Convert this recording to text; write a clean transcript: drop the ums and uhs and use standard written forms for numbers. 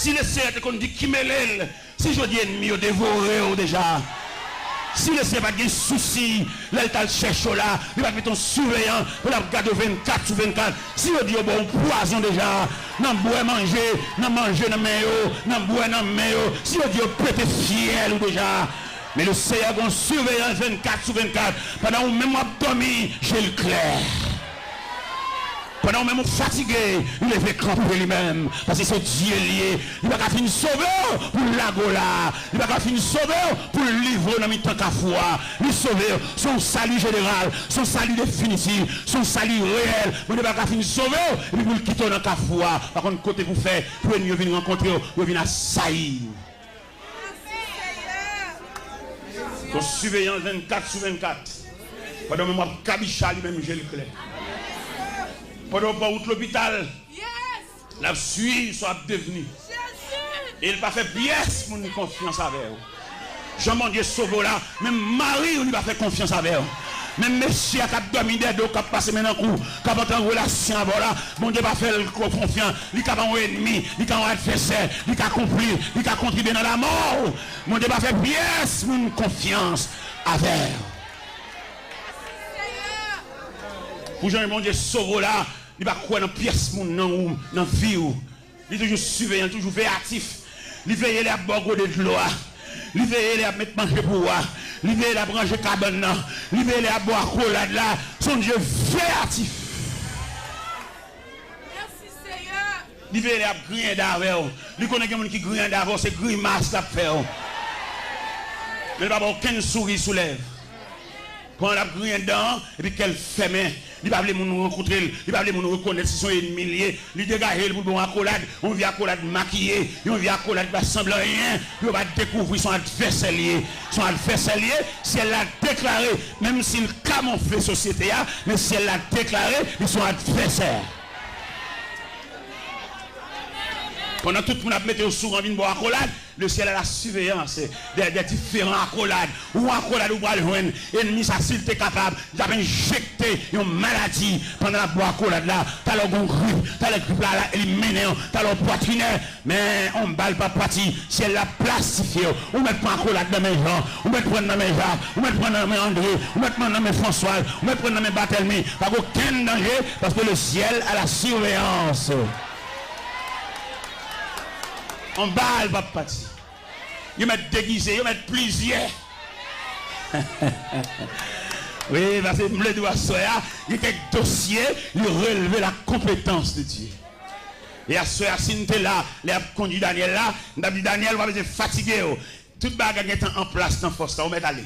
Si le Seigneur te dit qui mêle, si je dis ennemi, au dévoré déjà. Si le Seigneur n'a pas de soucis, là il t'a cherché là, il va mettre ton surveillant pour la garder 24 sur 24. Si on dit bon poison déjà, non boire manger, non manger dans main, non boire dans main, si on dit péter fiel ou déjà. Mais le Seigneur a un surveillant 24 sur 24. Pendant que même dormi, j'ai le clair. Pendant que même fatigué, il est fait camper lui-même. Parce que c'est Dieu lié. Il va finir sauveur pour la gola. Il va finir sauveur pour le livre dans le temps qu'à foi. Il sauveur, son salut général, son salut définitif, son salut réel. Il va finir sauveur et puis vous le quittez dans la foi. Par contre, côté vous faites, pour venir rencontrer, vous venez à saillir. Ton surveillant 24 sur 24. Pendant que moi, Kabicha lui-même, j'ai le clair. Pendant que je l'hôpital, la suite soit devenue. Et il n'a pas fait pièce pour nous confiance avec vous. Jean-Mon-Dieu sauve là, même Marie, on lui va faire confiance avec vous. Même monsieur qui a dormi des dos, qui a passé maintenant coup, qui a en relation avec là, mon Dieu va faire confiance. Il a un ennemi, il a un adversaire, il a compris, il a contribué dans la mort. Mon Dieu va faire pièce pour nous confiance avec vous. Pour Jean mon Dieu sauve là, il va croire dans pièce dans la vie. Il est toujours surveillant, toujours véatif. Il veille à boire de l'eau. Il veille à mettre manger pour moi. Il veille à brancher cabane. Il veille à boire collade là. Son Dieu véatif. Merci Seigneur. Il veille à griller d'avant. Il connaît quelqu'un qui grille d'avant, c'est grimace à faire. Mais il n'y a pas aucun sourire sous lèvres. Quand on a grillé dedans, et puis qu'elle fait main. Il va nous rencontrer, il va nous reconnaître si son ennemi, il dégage pour bon accolade, on vient accolade maquillé, on vient accolade qui ne semble rien, on va découvrir son adversaire lié. Son adversaire lié, si elle l'a déclaré, même s'il camoufle la société, mais si elle l'a déclaré, ils sont adversaires. Pendant tout le monde a mis au sourd en vie de boire accolade, le ciel a la surveillance des différents accolades. Ou accolade ou pas le joindre. Ennemi, ça s'il était capable d'avoir injecté une maladie pendant la boire accolade là. T'as le grippe, t'as le grippe là, éliminé, t'as le poitrinaire. Mais on ne balle pas parti. Si elle l'a plastifié, on met pas accolade dans mes gens, on met prendre dans mes Jacques, on met prendre dans mes André, on met prendre dans mes François, on met prendre dans mes Barthélemy. Pas aucun danger parce que le ciel a la surveillance. On balle pas parti. Ils mettent déguisé, ils mettent plusieurs. Oui, parce que le doigt soya, il y a quelques dossiers, il relevait la compétence de Dieu. Et à ce si nous là, les a conduit Daniel là, nous avons dit Daniel va être fatigué. Toute bagarre est en place dans force, on met aller.